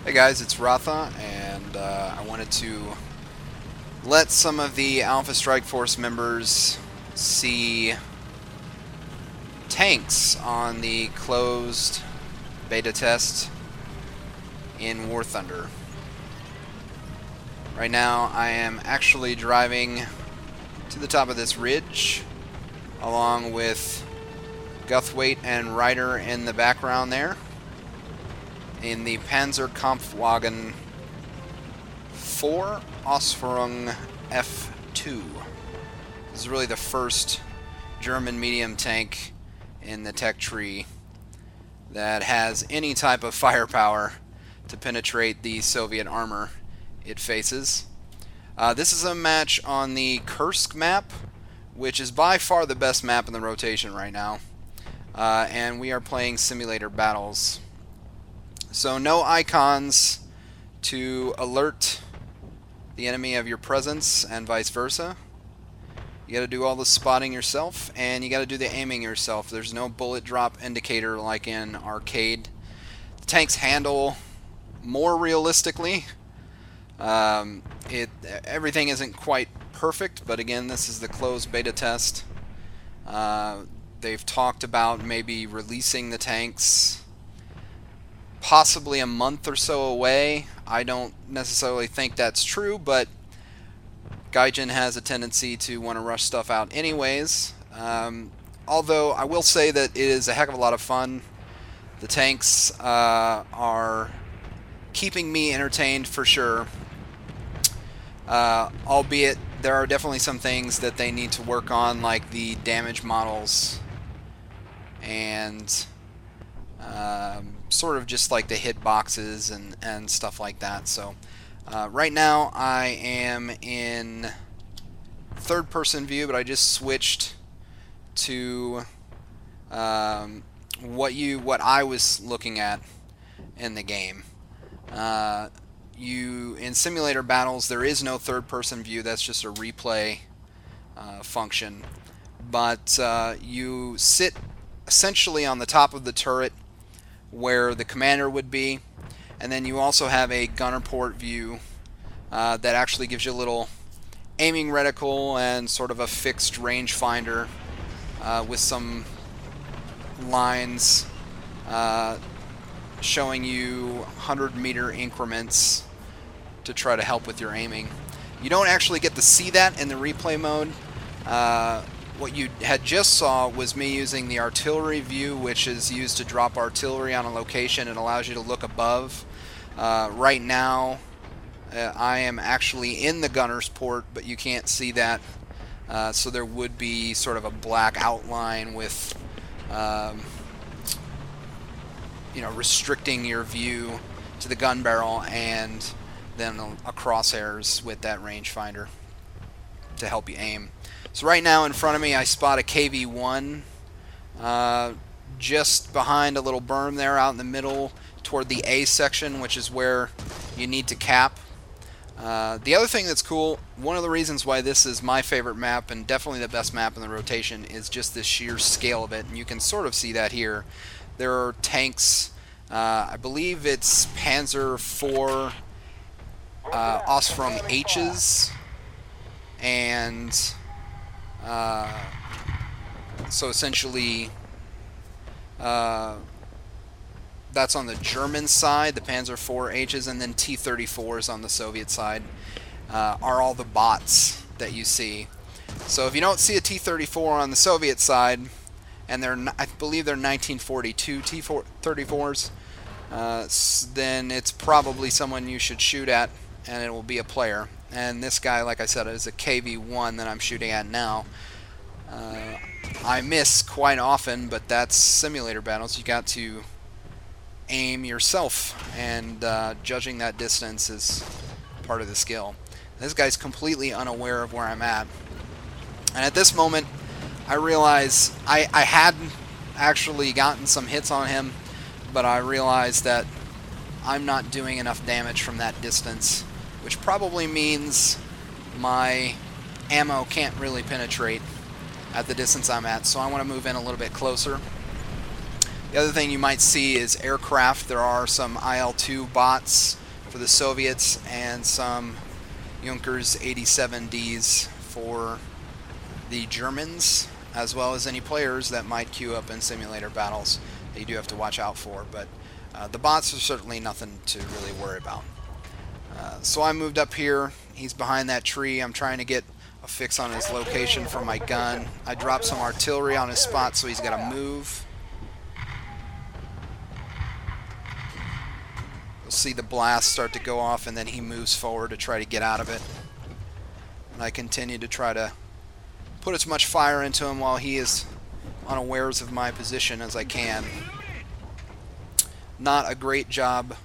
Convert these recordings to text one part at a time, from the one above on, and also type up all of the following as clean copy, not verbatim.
Hey guys, it's Ratha, and I wanted to let some of the Alpha Strike Force members see tanks on the closed beta test in War Thunder. Right now I am actually driving to the top of this ridge along with Guthwait and Ryder in the background there in the Panzer IV Ausführung F2. This is really the first German medium tank in the tech tree that has any type of firepower to penetrate the Soviet armor it faces. This is a match on the Kursk map, which is by far the best map in the rotation right now. And we are playing simulator battles. So no icons to alert the enemy of your presence and vice versa. You gotta do all the spotting yourself, and you gotta do the aiming yourself. There's no bullet drop indicator like in arcade. The tanks handle more realistically. Everything isn't quite perfect, but again, this is the closed beta test. They've talked about maybe releasing the tanks possibly a month or so away. I don't necessarily think that's true, but Gaijin has a tendency to want to rush stuff out anyways. Although I will say that it is a heck of a lot of fun. The tanks are keeping me entertained for sure. Albeit there are definitely some things that they need to work on, like the damage models and sort of just like the hit boxes and stuff like that. So right now I am in third person view, but I just switched to what I was looking at in the game. In simulator battles there is no third person view, that's just a replay function, but you sit essentially on the top of the turret where the commander would be, and then you also have a gunner port view that actually gives you a little aiming reticle and sort of a fixed rangefinder with some lines showing you 100-meter increments to try to help with your aiming. You don't actually get to see that in the replay mode. What you had just saw was me using the artillery view, which is used to drop artillery on a location. It allows you to look above. Right now I am actually in the gunner's port, but you can't see that, so there would be sort of a black outline with restricting your view to the gun barrel, and then a crosshairs with that rangefinder to help you aim. So right now in front of me I spot a KV-1 just behind a little berm there out in the middle toward the A section, which is where you need to cap. The other thing that's cool, one of the reasons why this is my favorite map and definitely the best map in the rotation, is just the sheer scale of it, and you can sort of see that here. There are tanks, I believe it's Panzer IV Ausführung H's, and so essentially that's on the German side, the Panzer IV H's, and then T-34s on the Soviet side are all the bots that you see. So if you don't see a T-34 on the Soviet side, and I believe they're 1942 T-34s, then it's probably someone you should shoot at, and it will be a player. And this guy, like I said, is a KV-1 that I'm shooting at now. I miss quite often, but that's simulator battles. You got to aim yourself, and judging that distance is part of the skill. This guy's completely unaware of where I'm at, and at this moment I realize I had actually gotten some hits on him, but I realized that I'm not doing enough damage from that distance, which probably means my ammo can't really penetrate at the distance I'm at, so I want to move in a little bit closer. The other thing you might see is aircraft. There are some IL-2 bots for the Soviets and some Junkers 87Ds for the Germans, as well as any players that might queue up in simulator battles that you do have to watch out for. But the bots are certainly nothing to really worry about. So I moved up here. He's behind that tree. I'm trying to get a fix on his location for my gun. I dropped some artillery on his spot, so he's got to move. You'll see the blast start to go off, and then he moves forward to try to get out of it. And I continue to try to put as much fire into him while he is unawares of my position as I can. Not a great job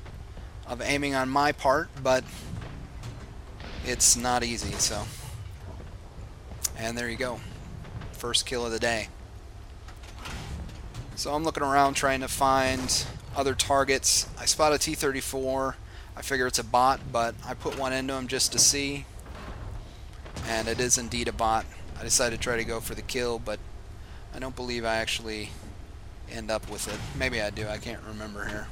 of aiming on my part, but it's not easy, so. And there you go. First kill of the day. So I'm looking around trying to find other targets. I spot a T-34. I figure it's a bot, but I put one into him just to see. And it is indeed a bot. I decided to try to go for the kill, but I don't believe I actually end up with it. Maybe I do. I can't remember here.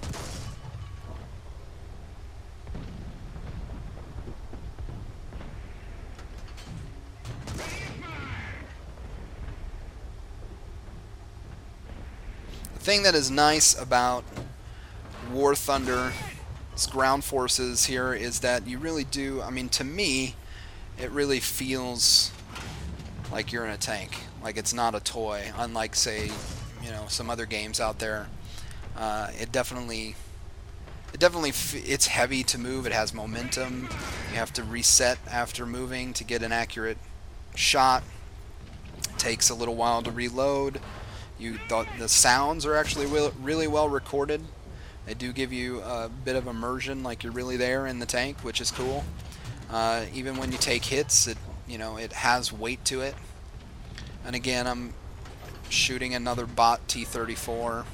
The thing that is nice about War Thunder's ground forces here is that you really do, I mean, to me, it really feels like you're in a tank, like it's not a toy, unlike, say, you know, some other games out there. It's heavy to move. It has momentum. You have to reset after moving to get an accurate shot. It takes a little while to reload. The sounds are actually really well recorded. They do give you a bit of immersion, like you're really there in the tank, which is cool. Even when you take hits, it has weight to it. And again, I'm shooting another bot T-34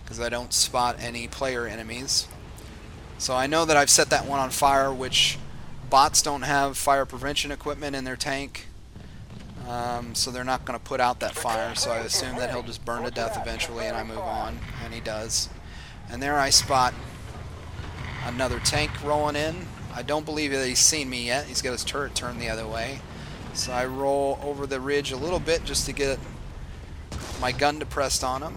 because I don't spot any player enemies. So I know that I've set that one on fire, which bots don't have fire prevention equipment in their tank. So they're not going to put out that fire, so I assume that he'll just burn to death eventually and I move on, and he does. And there I spot another tank rolling in. I don't believe that he's seen me yet. He's got his turret turned the other way. So I roll over the ridge a little bit just to get my gun depressed on him.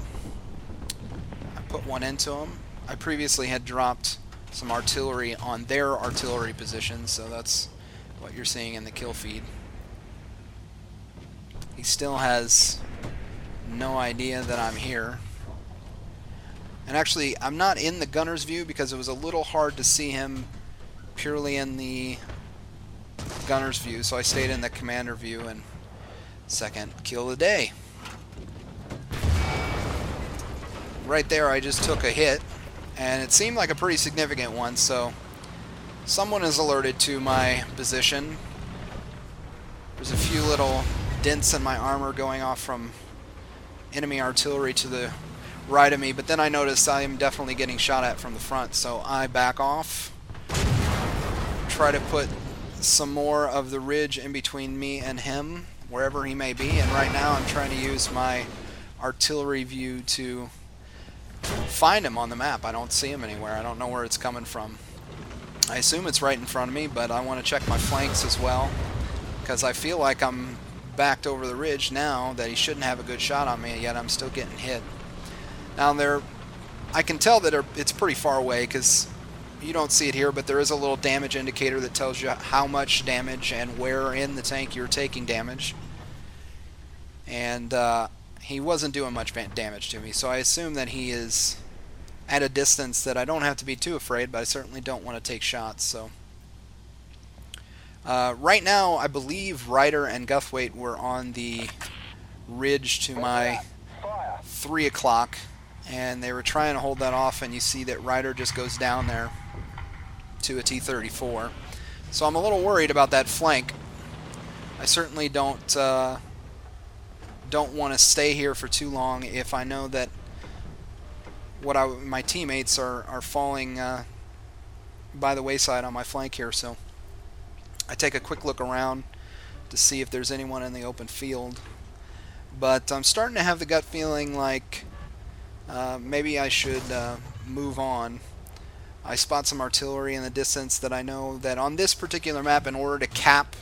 I put one into him. I previously had dropped some artillery on their artillery position, so that's what you're seeing in the kill feed. He still has no idea that I'm here. And actually, I'm not in the gunner's view because it was a little hard to see him purely in the gunner's view, so I stayed in the commander view. And second kill of the day. Right there, I just took a hit, and it seemed like a pretty significant one, so someone is alerted to my position. There's a few little dents in my armor going off from enemy artillery to the right of me, but then I noticed I am definitely getting shot at from the front, so I back off, try to put some more of the ridge in between me and him, wherever he may be, and right now I'm trying to use my artillery view to find him on the map. I don't see him anywhere. I don't know where it's coming from. I assume it's right in front of me, but I want to check my flanks as well, because I feel like I'm backed over the ridge now that he shouldn't have a good shot on me, yet I'm still getting hit. Now I can tell that it's pretty far away because you don't see it here, but there is a little damage indicator that tells you how much damage and where in the tank you're taking damage. And he wasn't doing much damage to me, so I assume that he is at a distance that I don't have to be too afraid, but I certainly don't want to take shots. So right now, I believe Ryder and Guthwait were on the ridge to my 3 o'clock, and they were trying to hold that off, and you see that Ryder just goes down there to a T-34. So I'm a little worried about that flank. I certainly don't want to stay here for too long if I know that my teammates are falling by the wayside on my flank here. So I take a quick look around to see if there's anyone in the open field, but I'm starting to have the gut feeling like maybe I should move on. I spot some artillery in the distance that I know that on this particular map, in order to cap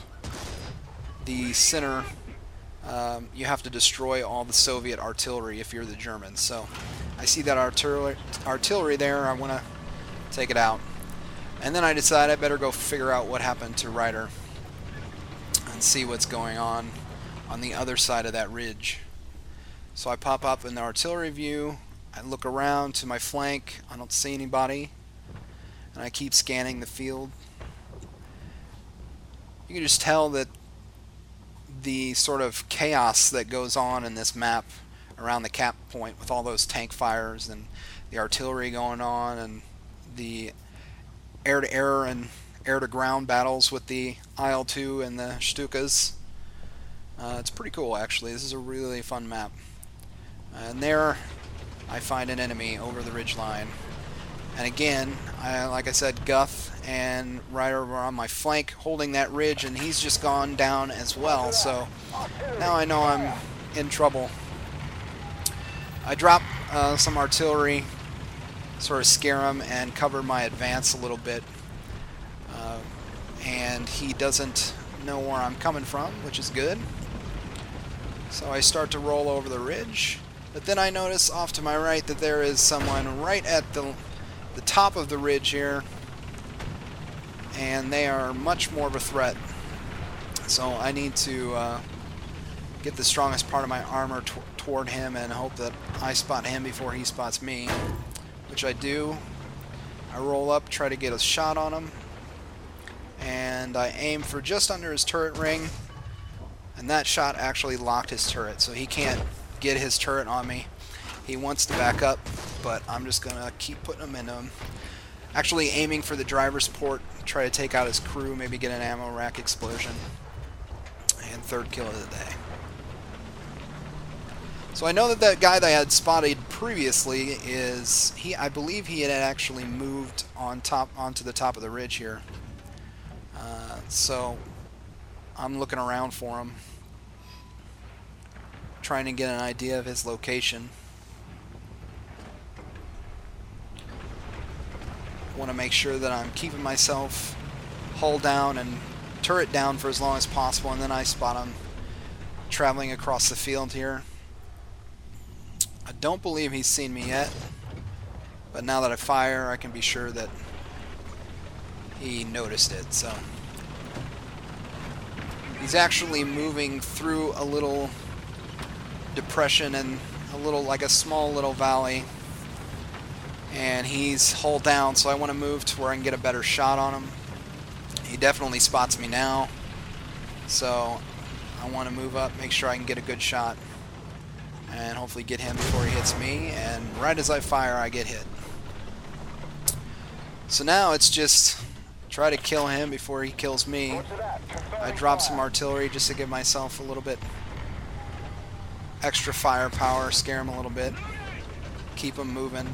the center, you have to destroy all the Soviet artillery if you're the Germans. So I see that artillery there. I want to take it out. And then I decide I better go figure out what happened to Ryder and see what's going on the other side of that ridge. So I pop up in the artillery view. I look around to my flank. I don't see anybody. And I keep scanning the field. You can just tell that the sort of chaos that goes on in this map around the cap point with all those tank fires and the artillery going on and the air-to-air and air-to-ground battles with the IL-2 and the Stukas. It's pretty cool, actually. This is a really fun map. And there I find an enemy over the ridge line. And again, like I said, Guth and Ryder were on my flank holding that ridge, and he's just gone down as well. So now I know I'm in trouble. I drop some artillery, sort of scare him and cover my advance a little bit. And he doesn't know where I'm coming from, which is good. So I start to roll over the ridge. But then I notice off to my right that there is someone right at the top of the ridge here, and they are much more of a threat. So I need to get the strongest part of my armor toward him and hope that I spot him before he spots me, which I do. I roll up, try to get a shot on him, and I aim for just under his turret ring, and that shot actually locked his turret, so he can't get his turret on me. He wants to back up, but I'm just going to keep putting him into him. Actually aiming for the driver's port, try to take out his crew, maybe get an ammo rack explosion. And third kill of the day. So I know that guy that I had spotted previously is, I believe he had actually moved onto the top of the ridge here. So I'm looking around for him, trying to get an idea of his location. Want to make sure that I'm keeping myself hull down and turret down for as long as possible, and then I spot him traveling across the field here. I don't believe he's seen me yet, but now that I fire I can be sure that he noticed it. So he's actually moving through a little depression and like a small little valley, and he's hull down, so I want to move to where I can get a better shot on him. He definitely spots me now, so I want to move up, make sure I can get a good shot, and hopefully get him before he hits me, and right as I fire I get hit. So now it's just try to kill him before he kills me. I drop some artillery just to give myself a little bit extra firepower, scare him a little bit, keep him moving,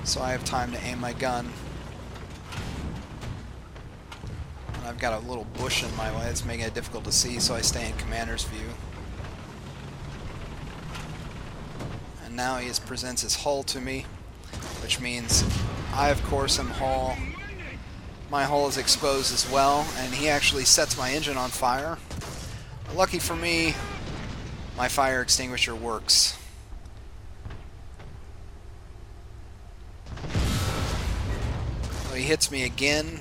so I have time to aim my gun. And I've got a little bush in my way, it's making it difficult to see, so I stay in commander's view. And now he presents his hull to me, which means I of course am hull. My hull is exposed as well, and he actually sets my engine on fire. But lucky for me, my fire extinguisher works. So he hits me again.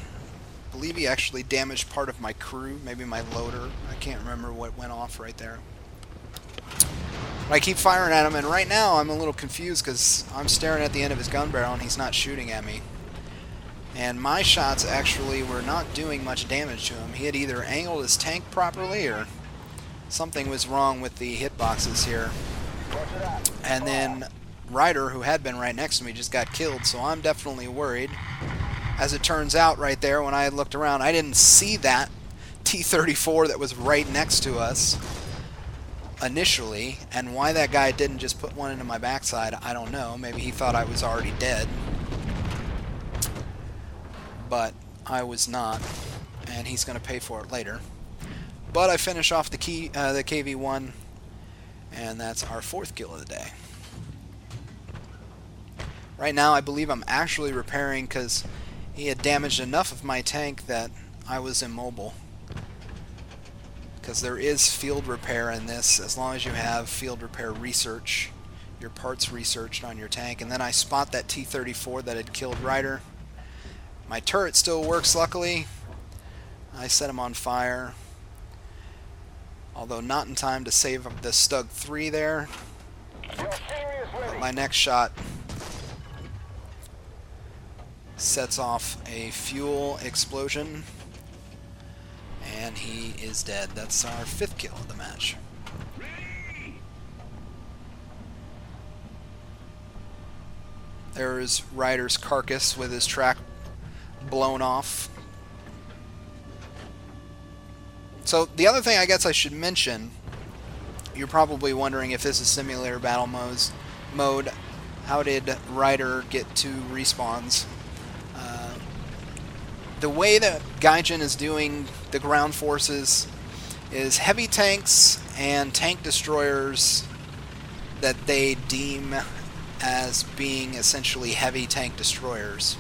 I believe he actually damaged part of my crew, maybe my loader. I can't remember what went off right there. But I keep firing at him, and right now I'm a little confused because I'm staring at the end of his gun barrel and he's not shooting at me. And my shots actually were not doing much damage to him. He had either angled his tank properly or something was wrong with the hitboxes here. And then Ryder, who had been right next to me, just got killed, so I'm definitely worried. As it turns out, right there, when I had looked around, I didn't see that T-34 that was right next to us initially, and why that guy didn't just put one into my backside, I don't know. Maybe he thought I was already dead. But I was not, and he's going to pay for it later. But I finish off the KV-1, and that's our 4th kill of the day. Right now I believe I'm actually repairing because he had damaged enough of my tank that I was immobile. Because there is field repair in this, as long as you have field repair research, your parts researched on your tank. And then I spot that T-34 that had killed Ryder. My turret still works, luckily. I set him on fire, although not in time to save the Stug 3 there. But my next shot sets off a fuel explosion, and he is dead. That's our 5th kill of the match. There's Ryder's carcass with his track blown off. So the other thing I guess I should mention, you're probably wondering if this is simulator battle mode. How did Ryder get 2 respawns? The way that Gaijin is doing the ground forces is heavy tanks and tank destroyers that they deem as being essentially heavy tank destroyers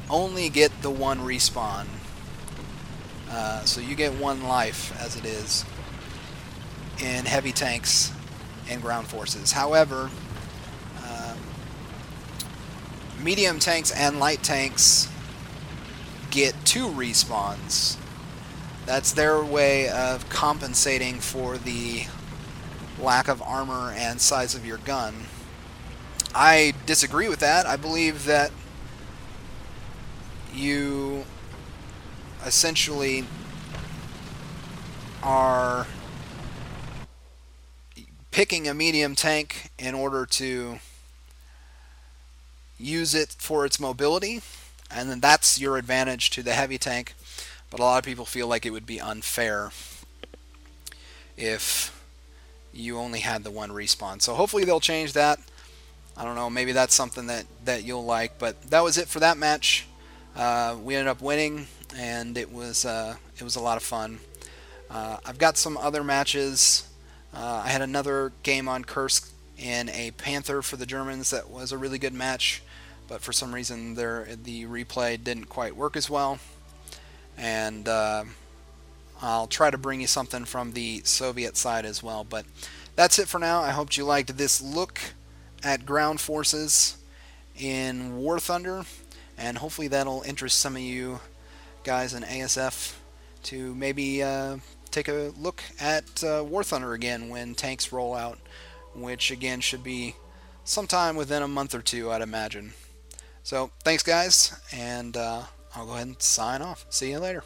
only get the 1 respawn. So you get 1 life as it is in heavy tanks and ground forces. However, medium tanks and light tanks get 2 respawns. That's their way of compensating for the lack of armor and size of your gun. I disagree with that. I believe that you essentially are picking a medium tank in order to use it for its mobility, and then that's your advantage to the heavy tank. But a lot of people feel like it would be unfair if you only had the 1 respawn. So hopefully they'll change that. I don't know, maybe that's something that you'll like. But that was it for that match. We ended up winning, and it was a lot of fun. I've got some other matches. I had another game on Kursk in a Panther for the Germans that was a really good match, but for some reason the replay didn't quite work as well. And I'll try to bring you something from the Soviet side as well. But that's it for now. I hope you liked this look at ground forces in War Thunder, and hopefully that'll interest some of you guys in ASF to maybe take a look at War Thunder again when tanks roll out, which again should be sometime within a month or 2, I'd imagine. So thanks guys, and I'll go ahead and sign off. See you later.